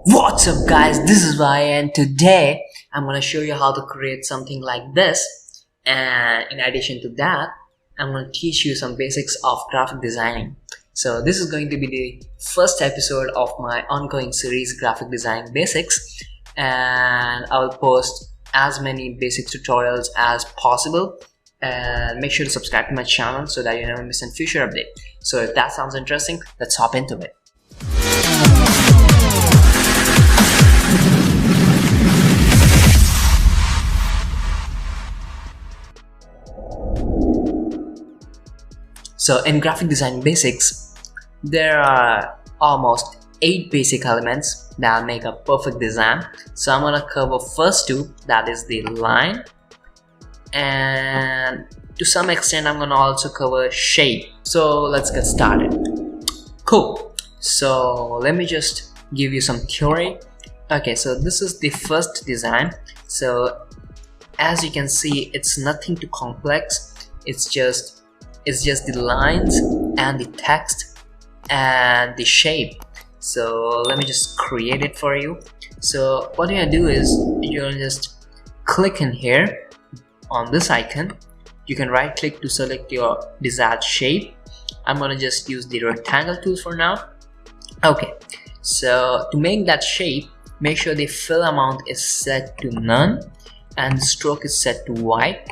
What's up guys, this is Vi and today I'm going to show you how to create something like this, and in addition to that I'm going to teach you some basics of graphic designing. So this is going to be the first episode of my ongoing series graphic design basics, and I will post as many basic tutorials as possible, and make sure to subscribe to my channel so that you never miss a future update. So if that sounds interesting, let's hop into it. So in graphic design basics, there are almost 8 basic elements that make a perfect design. So I'm gonna cover first 2, that is the line, and to some extent I'm gonna also cover shape. So let's get started. Cool. So let me just give you some theory. Okay, so this is the first design. So as you can see, it's nothing too complex. It's just the lines and the text and the shape. So let me just create it for you. So what you're gonna do is you're gonna just click in here on this icon. You can right click to select your desired shape. I'm gonna just use the rectangle tool for now. Okay, so to make that shape, make sure the fill amount is set to none and the stroke is set to white.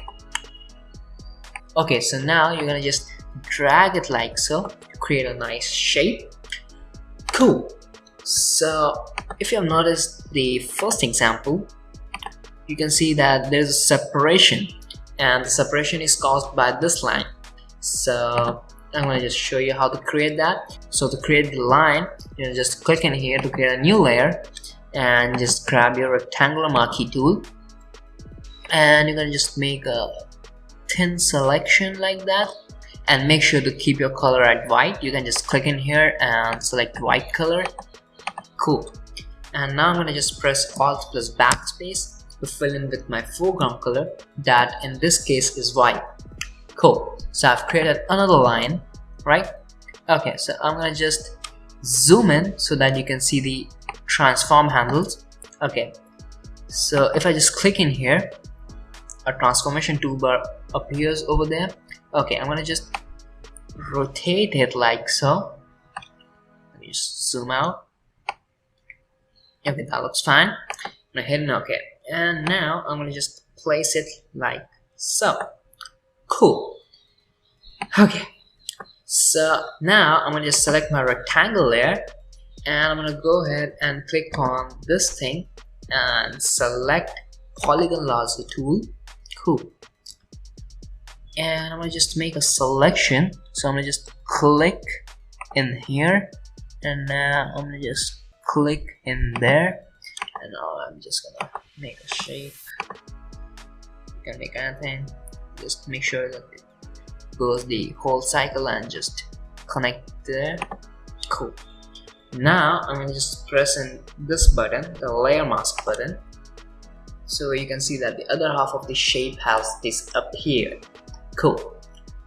Okay, so now you're gonna just drag it like so to create a nice shape. Cool. So if you have noticed the first example, you can see that there's a separation, and the separation is caused by this line. So I'm gonna just show you how to create that. So to create the line, you know, just click in here to create a new layer and just grab your rectangular marquee tool, and you're gonna just make a thin selection like that, and make sure to keep your color at white. You can just click in here and select white color. Cool. And now I'm gonna just press Alt plus backspace to fill in with my foreground color, that in this case is white. Cool. So I've created another line, right? Okay, so I'm gonna just zoom in so that you can see the transform handles. Okay, so if I just click in here, a transformation toolbar appears over there. Okay, I'm gonna just rotate it like so. Let me just zoom out. Okay, that looks fine. I'm gonna hit OK, and now I'm gonna just place it like so. Cool. Okay, so now I'm gonna just select my rectangle layer, and I'm gonna go ahead and click on this thing and select polygon lasso tool. Cool. And I'm gonna just make a selection. So I'm gonna just click in here, and now I'm gonna just click in there, and now I'm just gonna make a shape. You can make anything, just make sure that it goes the whole cycle and just connect there. Cool. Now I'm gonna just press in this button, the layer mask button, so you can see that the other half of the shape has disappeared. Cool.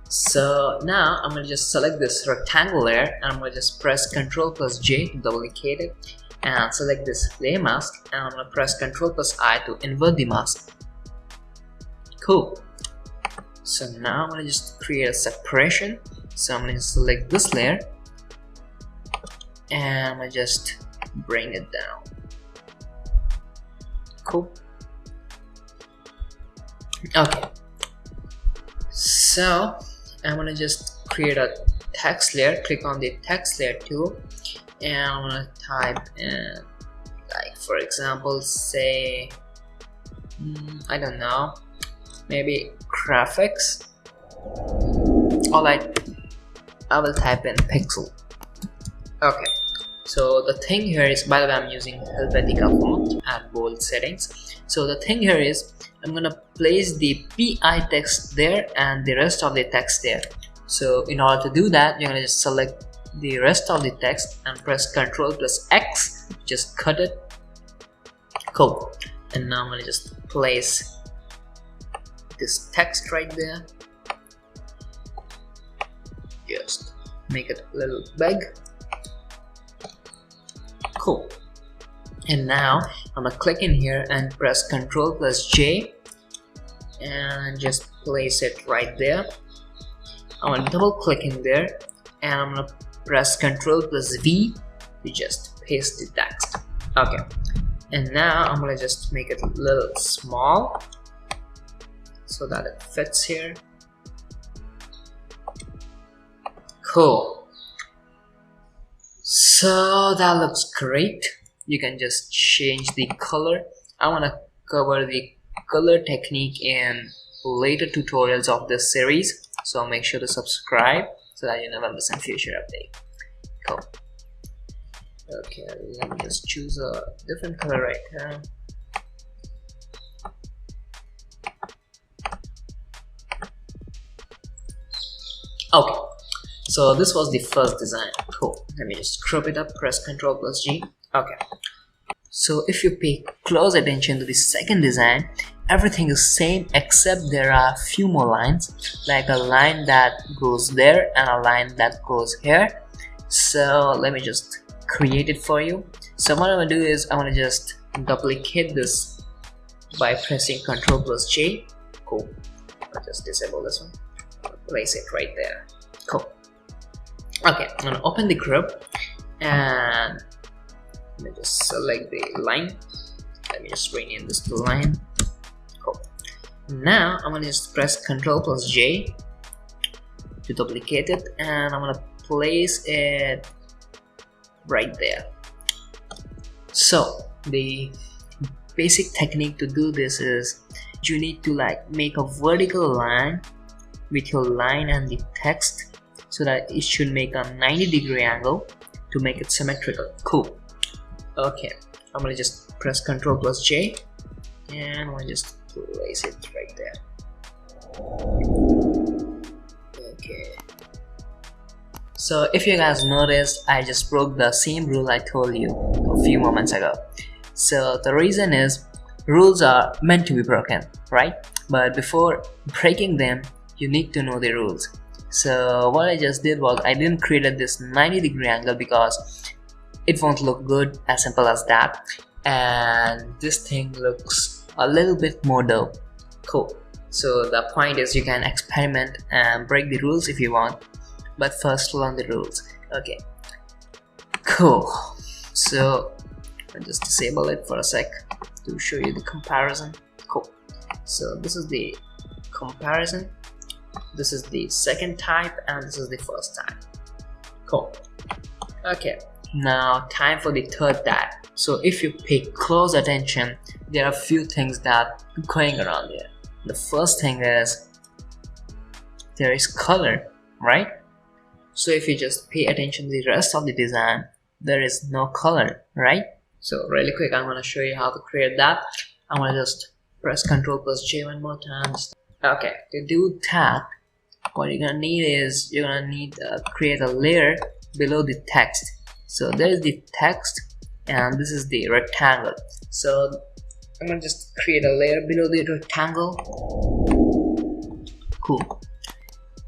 So now I'm gonna just select this rectangle layer, and I'm gonna just press Ctrl plus J to duplicate it, and select this layer mask, and I'm gonna press Ctrl plus I to invert the mask. Cool. So now I'm gonna just create a separation. So I'm gonna select this layer, and I'm gonna just bring it down. Cool. Okay, so I'm gonna just create a text layer. Click on the text layer tool, and I'm gonna type in, like, for example, say I don't know, maybe graphics. Alright, I will type in pixel. Okay, so the thing here is, by the way, I'm using Helvetica font at bold settings. So the thing here is, I'm gonna place the PI text there and the rest of the text there. So in order to do that, you're gonna just select the rest of the text and press Ctrl plus X, just cut it. Cool. And now I'm gonna just place this text right there. Just make it a little big. Cool. And now I'm gonna click in here and press Ctrl plus J and just place it right there. I'm gonna double click in there and I'm gonna press Ctrl plus V to just paste the text. Okay, and now I'm gonna just make it a little small so that it fits here. Cool. So that looks great. You can just change the color. I want to cover the color technique in later tutorials of this series, so make sure to subscribe so that you never miss a future update. Cool. Okay, let me just choose a different color right here. Okay, so this was the first design. Cool. Let me just crop it up, press Ctrl plus G. Okay, so if you pay close attention to the second design, everything is same except there are a few more lines, like a line that goes there and a line that goes here. So let me just create it for you. So what I'm gonna do is I'm gonna just duplicate this by pressing Ctrl plus J. Cool. I'll just disable this one. Place it right there. Cool. Okay, I'm gonna open the group and let me just select the line. Let me just rename this to line. Cool. Now I'm gonna just press Ctrl plus J to duplicate it and I'm gonna place it right there. So the basic technique to do this is you need to like make a vertical line with your line and the text so that it should make a 90-degree angle to make it symmetrical. Cool. Okay, I'm gonna just press Ctrl plus J and I'm gonna just place it right there. Okay, so if you guys noticed, I just broke the same rule I told you a few moments ago. So the reason is rules are meant to be broken, right? But before breaking them, you need to know the rules. So what I just did was I didn't create this 90-degree angle because it won't look good, as simple as that, and this thing looks a little bit more dope. Cool. So the point is you can experiment and break the rules if you want, but first learn the rules. Okay, cool. So I'll just disable it for a sec to show you the comparison. Cool. So this is the comparison, this is the second type, and this is the first type. Cool. Okay, now time for the third type. So if you pay close attention, there are a few things that are going around here. The first thing is there is color, right? So if you just pay attention to the rest of the design, there is no color, right? So really quick, I'm going to show you how to create that. I'm going to just press Ctrl plus J one more time. Okay, to do that, what you're gonna need is you're gonna need to create a layer below the text. So there's the text and this is the rectangle. So I'm gonna just create a layer below the rectangle. Cool.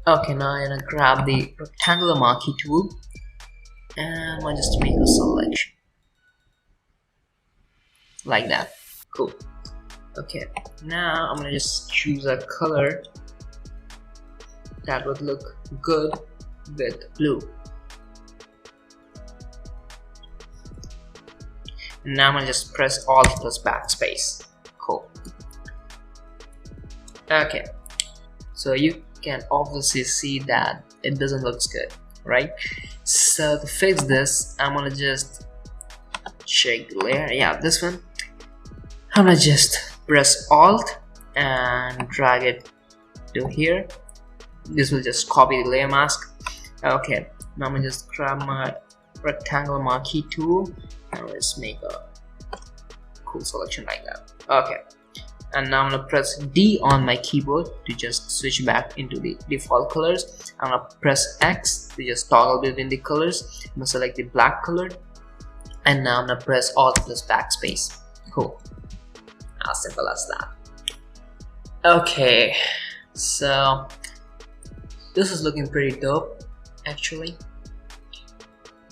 Okay, now I'm gonna grab the rectangular marquee tool and I'm gonna just make a selection like that. Cool. Okay, now I'm gonna just choose a color that would look good with blue. And now I'm gonna just press Alt plus backspace. Cool. Okay, so you can obviously see that it doesn't look good, right? So to fix this, I'm gonna just check the layer. Yeah, this one. I'm gonna just press Alt and drag it to here. This will just copy the layer mask. Okay, now I'm gonna just grab my rectangular marquee tool and let's make a cool selection like that. Okay, and now I'm gonna press D on my keyboard to just switch back into the default colors. I'm gonna press X to just toggle between the colors. I'm gonna select the black color and now I'm gonna press Alt plus backspace. Cool. As simple as that. Okay, so this is looking pretty dope actually,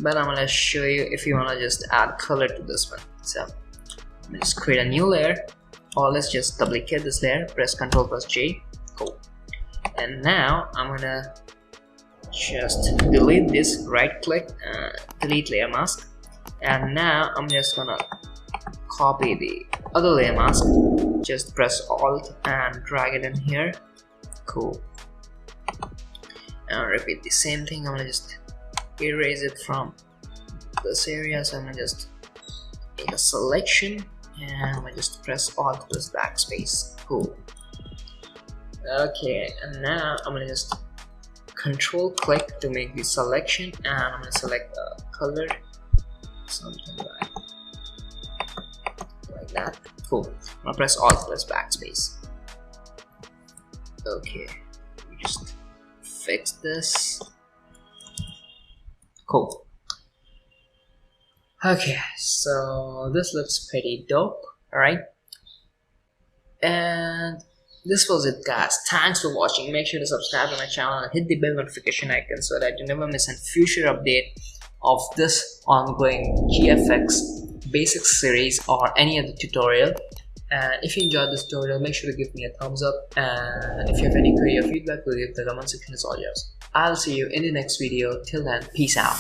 but I'm gonna show you if you want to just add color to this one. So let's create a new layer, or let's just duplicate this layer, press ctrl plus J. Cool. And now I'm gonna just delete this, right click, delete layer mask, and now I'm just gonna copy the other layer mask, just press Alt and drag it in here. Cool. And repeat the same thing. I'm gonna just erase it from this area, so I'm gonna just make a selection and I'm gonna just press Alt plus backspace. Cool. Okay, and now I'm gonna just control click to make the selection, and I'm gonna select the color, something like that. Cool. I'm gonna press Alt plus backspace. Okay, just fix this. Cool. Okay, so this looks pretty dope. Alright, and this was it, guys. Thanks for watching. Make sure to subscribe to my channel and hit the bell notification icon so that you never miss a future update of this ongoing GFX basics series or any other tutorial. And if you enjoyed this tutorial, make sure to give me a thumbs up, and if you have any query or feedback, leave the comment section, is all yours. I'll see you in the next video. Till then, peace out.